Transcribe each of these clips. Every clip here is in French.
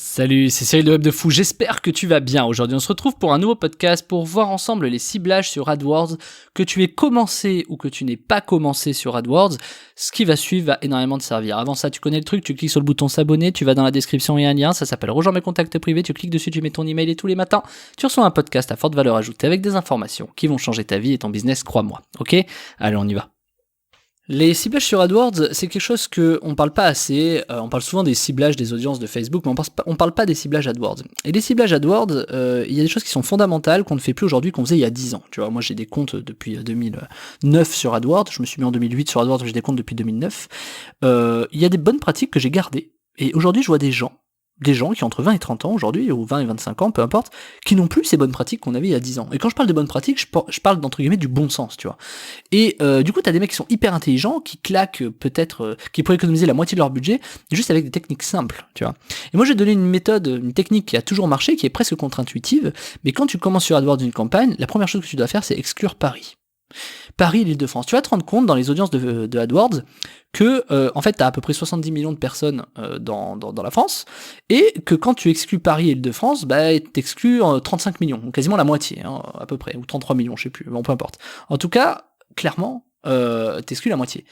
Salut, c'est Cyril de Web de Fou, j'espère que tu vas bien. Aujourd'hui on se retrouve pour un nouveau podcast pour voir ensemble les ciblages sur AdWords, que tu aies commencé ou que tu n'aies pas commencé sur AdWords. Ce qui va suivre va énormément te servir. Avant ça, tu connais le truc, tu cliques sur le bouton s'abonner, tu vas dans la description, il y a un lien, ça s'appelle Rejoins mes contacts privés, tu cliques dessus, tu mets ton email et tous les matins, tu reçois un podcast à forte valeur ajoutée avec des informations qui vont changer ta vie et ton business, crois-moi. Ok ? Allez, on y va. Les ciblages sur AdWords, c'est quelque chose qu'on parle pas assez. On parle souvent des ciblages des audiences de Facebook, mais on parle pas des ciblages AdWords. Et les ciblages AdWords, il y a des choses qui sont fondamentales qu'on ne fait plus aujourd'hui, qu'on faisait il y a 10 ans. Tu vois, moi j'ai des comptes depuis 2009 sur AdWords, je me suis mis en 2008 sur AdWords, j'ai des comptes depuis 2009. Il y a des bonnes pratiques que j'ai gardées. Et aujourd'hui, je vois des gens qui ont entre 20 et 30 ans aujourd'hui, ou 20 et 25 ans, peu importe, qui n'ont plus ces bonnes pratiques qu'on avait il y a 10 ans. Et quand je parle de bonnes pratiques, je parle d'entre guillemets du bon sens, tu vois. Et du coup, t'as des mecs qui sont hyper intelligents, qui claquent peut-être, qui pourraient économiser la moitié de leur budget, juste avec des techniques simples, tu vois. Et moi, j'ai donné une méthode, une technique qui a toujours marché, qui est presque contre-intuitive, mais quand tu commences sur AdWords d'une campagne, la première chose que tu dois faire, c'est exclure Paris. Paris, l'Île-de-France. Tu vas te rendre compte dans les audiences de AdWords que en fait tu as à peu près 70 millions de personnes dans la France, et que quand tu exclus Paris et Île-de-France, bah t'exclus 35 millions, donc quasiment la moitié, hein, à peu près, ou 33 millions, je sais plus, bon peu importe. En tout cas, clairement, t'exclus la moitié.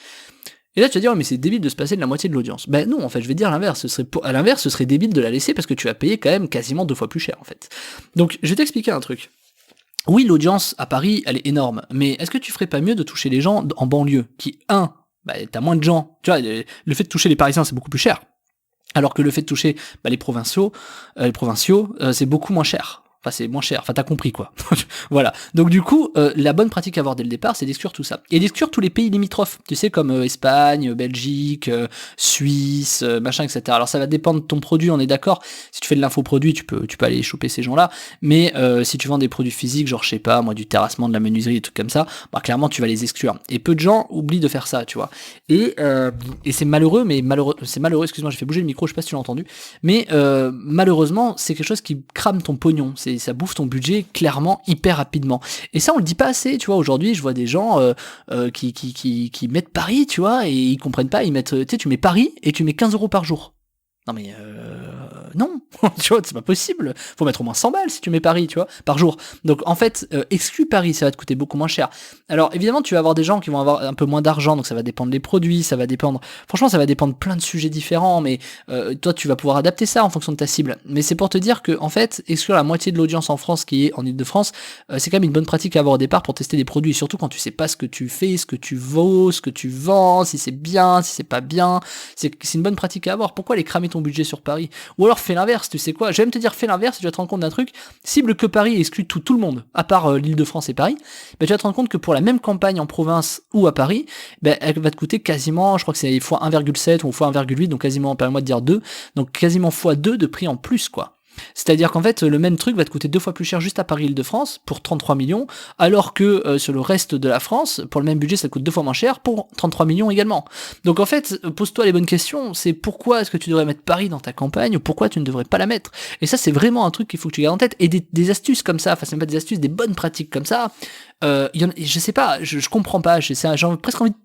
Et là tu vas dire, ouais, mais c'est débile de se passer de la moitié de l'audience. Ben non, en fait, je vais dire l'inverse, ce serait débile de la laisser parce que tu vas payer quand même quasiment 2 fois plus cher en fait. Donc je vais t'expliquer un truc. Oui, l'audience à Paris, elle est énorme, mais est-ce que tu ferais pas mieux de toucher les gens en banlieue, qui, t'as moins de gens, tu vois, le fait de toucher les Parisiens, c'est beaucoup plus cher, alors que le fait de toucher les provinciaux, c'est beaucoup moins cher. Enfin, c'est moins cher. Enfin, t'as compris, quoi. Voilà. Donc, du coup, la bonne pratique à avoir dès le départ, c'est d'exclure tout ça. Et d'exclure tous les pays limitrophes. Tu sais, comme Espagne, Belgique, Suisse, machin, etc. Alors, ça va dépendre de ton produit, on est d'accord. Si tu fais de l'infoproduit, tu peux aller choper ces gens-là. Mais si tu vends des produits physiques, genre, je sais pas, moi, du terrassement, de la menuiserie, des trucs comme ça, clairement, tu vas les exclure. Et peu de gens oublient de faire ça, tu vois. Et c'est malheureux, excuse-moi, j'ai fait bouger le micro, je sais pas si tu l'as entendu. Mais malheureusement, c'est quelque chose qui crame ton pognon. Ça bouffe ton budget clairement hyper rapidement. Et ça, on le dit pas assez, tu vois. Aujourd'hui, je vois des gens qui mettent Paris, tu vois, et ils comprennent pas. Ils mettent, tu sais, tu mets Paris et tu mets 15 € par jour. Non mais non, tu vois, c'est pas possible. Faut mettre au moins 100 balles si tu mets Paris, tu vois, par jour. Donc en fait, exclus Paris, ça va te coûter beaucoup moins cher. Alors évidemment, tu vas avoir des gens qui vont avoir un peu moins d'argent, donc ça va dépendre des produits, ça va dépendre. Franchement, ça va dépendre de plein de sujets différents, mais toi, tu vas pouvoir adapter ça en fonction de ta cible. Mais c'est pour te dire que en fait, exclure la moitié de l'audience en France qui est en Île-de-France, c'est quand même une bonne pratique à avoir au départ pour tester des produits, surtout quand tu sais pas ce que tu fais, ce que tu vaux, ce que tu vends, si c'est bien, si c'est pas bien. C'est une bonne pratique à avoir. Pourquoi aller cramer ton budget sur Paris? Ou alors fais l'inverse, tu sais quoi, je vais même te dire fais l'inverse, tu vas te rendre compte d'un truc, cible que Paris et exclut tout le monde, à part l'Île-de-France et Paris, tu vas te rendre compte que pour la même campagne en province ou à Paris, elle va te coûter quasiment, je crois que c'est x 1,7 ou x 1,8, donc quasiment, permets-moi de dire 2, donc quasiment x2 de prix en plus, quoi. C'est-à-dire qu'en fait, le même truc va te coûter 2 fois plus cher juste à Paris-Île-de-France pour 33 millions, alors que sur le reste de la France, pour le même budget, ça coûte 2 fois moins cher pour 33 millions également. Donc en fait, pose-toi les bonnes questions, c'est pourquoi est-ce que tu devrais mettre Paris dans ta campagne, ou pourquoi tu ne devrais pas la mettre. Et ça, c'est vraiment un truc qu'il faut que tu gardes en tête. Et des astuces comme ça, enfin c'est même pas des astuces, des bonnes pratiques comme ça, je sais pas, je comprends pas, j'ai presque envie de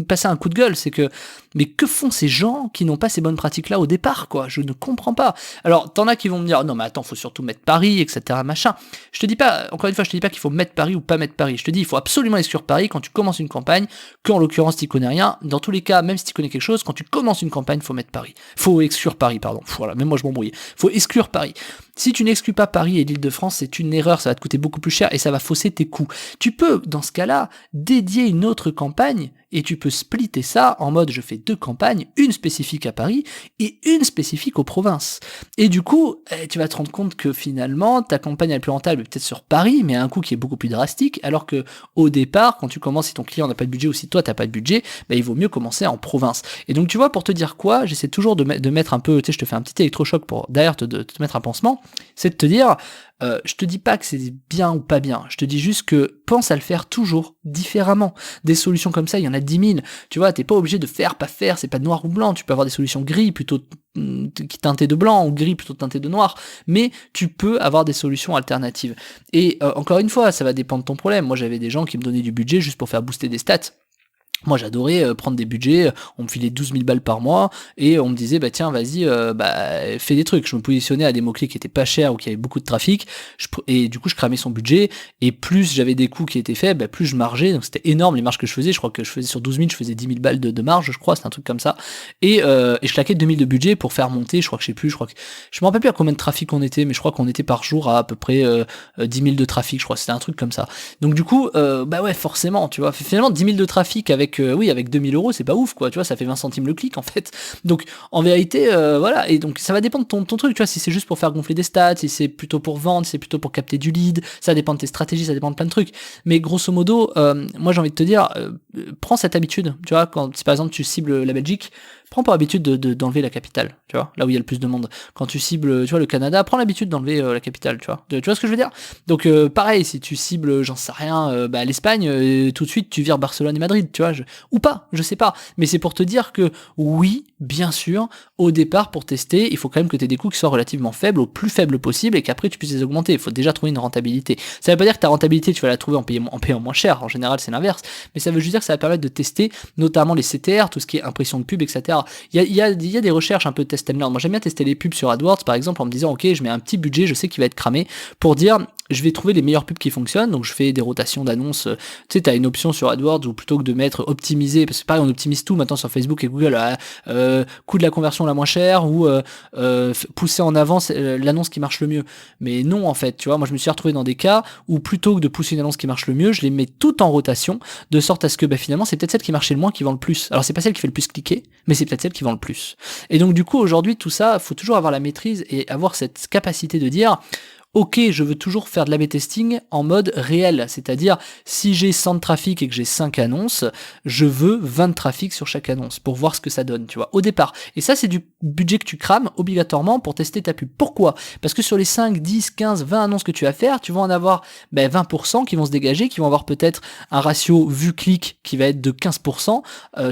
passer un coup de gueule, c'est que mais que font ces gens qui n'ont pas ces bonnes pratiques là au départ, quoi? Je ne comprends pas. Alors t'en as qui vont me dire non mais attends, faut surtout mettre Paris, etc., machin. Je te dis pas, encore une fois, je te dis pas qu'il faut mettre Paris ou pas mettre Paris, je te dis il faut absolument exclure Paris quand tu commences une campagne, qu'en l'occurrence t'y connais rien. Dans tous les cas, même si tu connais quelque chose, quand tu commences une campagne, faut mettre Paris, faut exclure Paris, pardon, voilà, même moi je m'embrouille, faut exclure Paris. Si tu n'exclus pas Paris et l'Île-de-France, c'est une erreur, ça va te coûter beaucoup plus cher et ça va fausser tes coûts. Tu peux, dans ce cas-là, dédier une autre campagne et tu peux splitter ça en mode je fais 2 campagnes, une spécifique à Paris et une spécifique aux provinces. Et du coup, tu vas te rendre compte que finalement, ta campagne la plus rentable est peut-être sur Paris, mais à un coût qui est beaucoup plus drastique, alors que au départ, quand tu commences, si ton client n'a pas de budget ou si toi t'as pas de budget, il vaut mieux commencer en province. Et donc tu vois, pour te dire quoi, j'essaie toujours de mettre un peu, tu sais, je te fais un petit électrochoc pour derrière te mettre un pansement, c'est de te dire, je te dis pas que c'est bien ou pas bien, je te dis juste que pense à le faire toujours différemment. Des solutions comme ça, il y en a 10 000. Tu vois, t'es pas obligé de faire, pas faire, c'est pas noir ou blanc. Tu peux avoir des solutions gris plutôt teintées de blanc ou gris plutôt teintées de noir, mais tu peux avoir des solutions alternatives. Et encore une fois, ça va dépendre de ton problème. Moi, j'avais des gens qui me donnaient du budget juste pour faire booster des stats. Moi, j'adorais prendre des budgets, on me filait 12 000 balles par mois et on me disait, bah tiens, vas-y, fais des trucs. Je me positionnais à des mots-clés qui étaient pas chers ou qui avaient beaucoup de trafic, et du coup, je cramais son budget, et plus j'avais des coûts qui étaient faits, bah, plus je margeais, donc c'était énorme les marges que je faisais. Je crois que je faisais sur 12 000, je faisais 10 000 balles de marge, je crois, c'était un truc comme ça. Et je claquais 2 000 de budget pour faire monter, je crois que je sais plus, je me rappelle plus à combien de trafic on était, mais je crois qu'on était par jour à peu près 10 000 de trafic, je crois, c'était un truc comme ça. Donc du coup, bah ouais, forcément, tu vois, finalement 10 000 de trafic avec, avec 2 000 euros, c'est pas ouf, quoi, tu vois, ça fait 20 centimes le clic, en fait. Donc, en vérité, voilà, et donc ça va dépendre de ton truc, tu vois, si c'est juste pour faire gonfler des stats, si c'est plutôt pour vendre, si c'est plutôt pour capter du lead, ça dépend de tes stratégies, ça dépend de plein de trucs. Mais grosso modo, moi j'ai envie de te dire, prends cette habitude, tu vois, quand si par exemple tu cibles la Belgique, prends pour habitude d'enlever la capitale, tu vois, là où il y a le plus de monde. Quand tu cibles, tu vois, le Canada, prends l'habitude d'enlever la capitale, tu vois. Tu vois ce que je veux dire? Donc pareil, si tu cibles, j'en sais rien, l'Espagne, tout de suite tu vires Barcelone et Madrid, tu vois, ou pas, je sais pas. Mais c'est pour te dire que oui, bien sûr, au départ, pour tester, il faut quand même que tu aies des coûts qui soient relativement faibles, au plus faible possible, et qu'après tu puisses les augmenter. Il faut déjà trouver une rentabilité. Ça veut pas dire que ta rentabilité, tu vas la trouver en payant moins cher. En général, c'est l'inverse. Mais ça veut juste dire que ça va permettre de tester, notamment les CTR, tout ce qui est impression de pub, etc. Il y a des recherches un peu test and learn. Moi, j'aime bien tester les pubs sur AdWords, par exemple, en me disant, ok, je mets un petit budget, je sais qu'il va être cramé, pour dire, je vais trouver les meilleures pubs qui fonctionnent. Donc, je fais des rotations d'annonces. Tu sais, t'as une option sur AdWords où plutôt que de mettre optimiser, parce que pareil, on optimise tout maintenant sur Facebook et Google, coût de la conversion la moins chère, ou pousser en avant l'annonce qui marche le mieux. Mais non, en fait, tu vois, moi, je me suis retrouvé dans des cas où plutôt que de pousser une annonce qui marche le mieux, je les mets toutes en rotation, de sorte à ce que finalement, c'est peut-être celle qui marchait le moins qui vend le plus. Alors, c'est pas celle qui fait le plus cliquer, mais c'est peut-être celle qui vend le plus. Et donc, du coup, aujourd'hui, tout ça, faut toujours avoir la maîtrise et avoir cette capacité de dire, ok, je veux toujours faire de l'A/B testing en mode réel, c'est-à-dire si j'ai 100 de trafic et que j'ai 5 annonces, je veux 20 de trafic sur chaque annonce pour voir ce que ça donne, tu vois, au départ. Et ça, c'est du budget que tu crames obligatoirement pour tester ta pub. Pourquoi? Parce que sur les 5, 10, 15, 20 annonces que tu vas faire, tu vas en avoir 20% qui vont se dégager, qui vont avoir peut-être un ratio vue-clic qui va être de 15%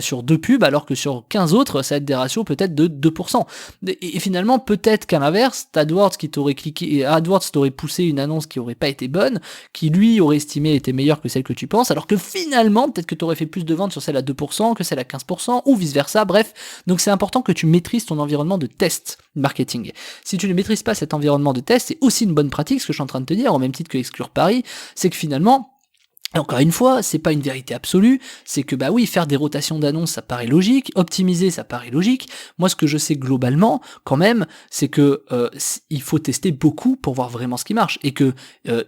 sur 2 pubs, alors que sur 15 autres, ça va être des ratios peut-être de 2%. Et finalement, peut-être qu'à l'inverse, AdWords qui t'aurait cliqué, et AdWords t'aurait poussé une annonce qui aurait pas été bonne, qui lui aurait estimé était meilleure que celle que tu penses, alors que finalement, peut-être que tu aurais fait plus de ventes sur celle à 2% que celle à 15%, ou vice versa, bref. Donc c'est important que tu maîtrises ton environnement de test marketing. Si tu ne maîtrises pas cet environnement de test, c'est aussi une bonne pratique, ce que je suis en train de te dire, au même titre que exclure Paris, c'est que finalement, et encore une fois, c'est pas une vérité absolue, c'est que oui, faire des rotations d'annonces, ça paraît logique, optimiser, ça paraît logique. Moi, ce que je sais globalement, quand même, c'est que il faut tester beaucoup pour voir vraiment ce qui marche. Et que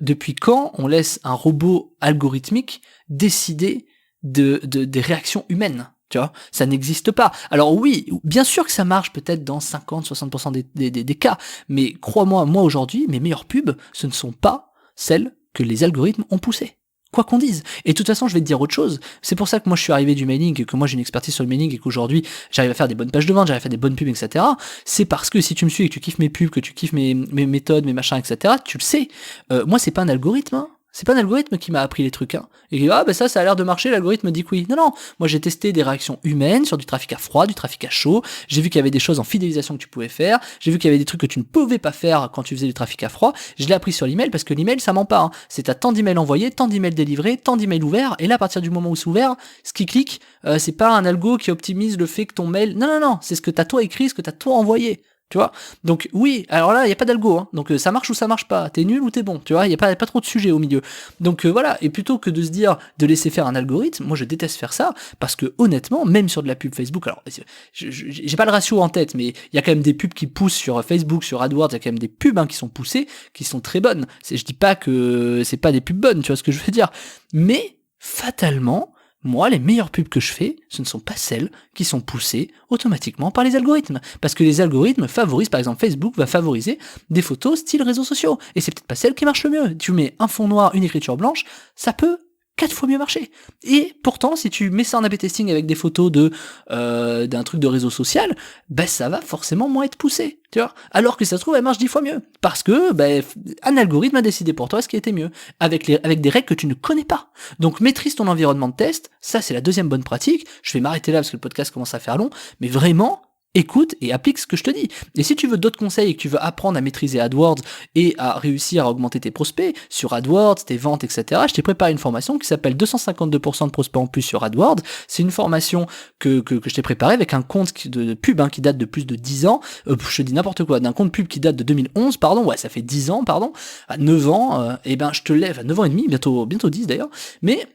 depuis quand on laisse un robot algorithmique décider des réactions humaines? Tu vois, ça n'existe pas. Alors oui, bien sûr que ça marche peut-être dans 50-60% des cas, mais crois-moi, moi aujourd'hui, mes meilleures pubs, ce ne sont pas celles que les algorithmes ont poussées. Quoi qu'on dise. Et de toute façon, je vais te dire autre chose. C'est pour ça que moi je suis arrivé du mailing et que moi j'ai une expertise sur le mailing et qu'aujourd'hui j'arrive à faire des bonnes pages de vente, j'arrive à faire des bonnes pubs, etc. C'est parce que si tu me suis et que tu kiffes mes pubs, que tu kiffes mes méthodes, mes machins, etc., tu le sais. Moi, c'est pas un algorithme, hein. C'est pas un algorithme qui m'a appris les trucs, hein. Et ça a l'air de marcher, l'algorithme dit que oui. Non, moi j'ai testé des réactions humaines sur du trafic à froid, du trafic à chaud, j'ai vu qu'il y avait des choses en fidélisation que tu pouvais faire, j'ai vu qu'il y avait des trucs que tu ne pouvais pas faire quand tu faisais du trafic à froid, je l'ai appris sur l'email parce que l'email ça ment pas, hein. C'est à tant d'emails envoyés, tant d'emails délivrés, tant d'emails ouverts, et là à partir du moment où c'est ouvert, ce qui clique, c'est pas un algo qui optimise le fait que ton mail, non, c'est ce que t'as toi écrit, ce que t'as toi envoyé. Tu vois, donc oui, alors là il y a pas d'algo, hein. Donc ça marche ou ça marche pas, t'es nul ou t'es bon, tu vois, il y a pas trop de sujets au milieu. Donc voilà, et plutôt que de se dire de laisser faire un algorithme, moi je déteste faire ça parce que honnêtement, même sur de la pub Facebook, alors j'ai pas le ratio en tête, mais il y a quand même des pubs qui poussent sur Facebook, sur AdWords, il y a quand même des pubs qui sont poussées, qui sont très bonnes. Je dis pas que c'est pas des pubs bonnes, tu vois ce que je veux dire, mais fatalement, moi, les meilleures pubs que je fais, ce ne sont pas celles qui sont poussées automatiquement par les algorithmes. Parce que les algorithmes favorisent, par exemple Facebook va favoriser des photos style réseaux sociaux. Et c'est peut-être pas celle qui marche le mieux. Tu mets un fond noir, une écriture blanche, ça peut 4 fois mieux marcher. Et pourtant, si tu mets ça en A/B testing avec des photos d'un truc de réseau social, ça va forcément moins être poussé, tu vois. Alors que ça se trouve, elle marche 10 fois mieux. Parce que un algorithme a décidé pour toi ce qui était mieux, avec des règles que tu ne connais pas. Donc maîtrise ton environnement de test, ça c'est la deuxième bonne pratique. Je vais m'arrêter là parce que le podcast commence à faire long, mais vraiment, écoute et applique ce que je te dis. Et si tu veux d'autres conseils et que tu veux apprendre à maîtriser AdWords et à réussir à augmenter tes prospects sur AdWords, tes ventes, etc., je t'ai préparé une formation qui s'appelle 252% de prospects en plus sur AdWords. C'est une formation que je t'ai préparée avec un compte de pub qui date de plus de 10 ans. Je te dis n'importe quoi, d'un compte pub qui date de 2011, pardon, ouais, ça fait 10 ans, pardon, à 9 ans, et ben je te lève à 9 ans et demi, bientôt 10 d'ailleurs, mais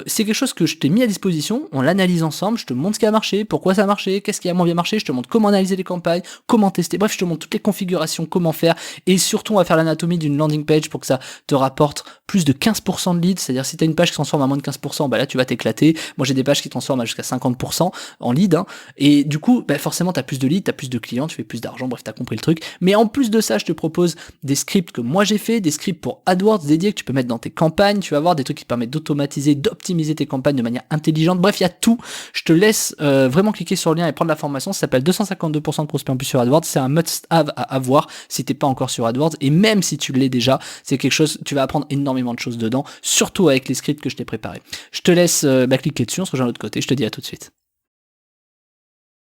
c'est quelque chose que je t'ai mis à disposition, on l'analyse ensemble, je te montre ce qui a marché, pourquoi ça a marché, qu'est-ce qui a moins bien marché, je te montre comment analyser les campagnes, comment tester, bref, je te montre toutes les configurations, comment faire, et surtout on va faire l'anatomie d'une landing page pour que ça te rapporte plus de 15% de leads, c'est-à-dire si tu as une page qui transforme à moins de 15%, bah là tu vas t'éclater. Moi j'ai des pages qui transforment à jusqu'à 50% en lead, hein, et du coup bah forcément tu as plus de leads, tu as plus de clients, tu fais plus d'argent, bref, tu as compris le truc. Mais en plus de ça, je te propose des scripts que moi j'ai fait, des scripts pour AdWords dédiés que tu peux mettre dans tes campagnes, tu vas voir des trucs qui te permettent d'automatiser, d'optimiser tes campagnes de manière intelligente. Bref, il y a tout. Je te laisse vraiment cliquer sur le lien et prendre la formation. Ça s'appelle 252% de prospects en plus sur AdWords. C'est un must-have à avoir si t'es pas encore sur AdWords. Et même si tu l'es déjà, c'est quelque chose, tu vas apprendre énormément de choses dedans, surtout avec les scripts que je t'ai préparés. Je te laisse cliquer dessus, on se rejoint de l'autre côté. Je te dis à tout de suite.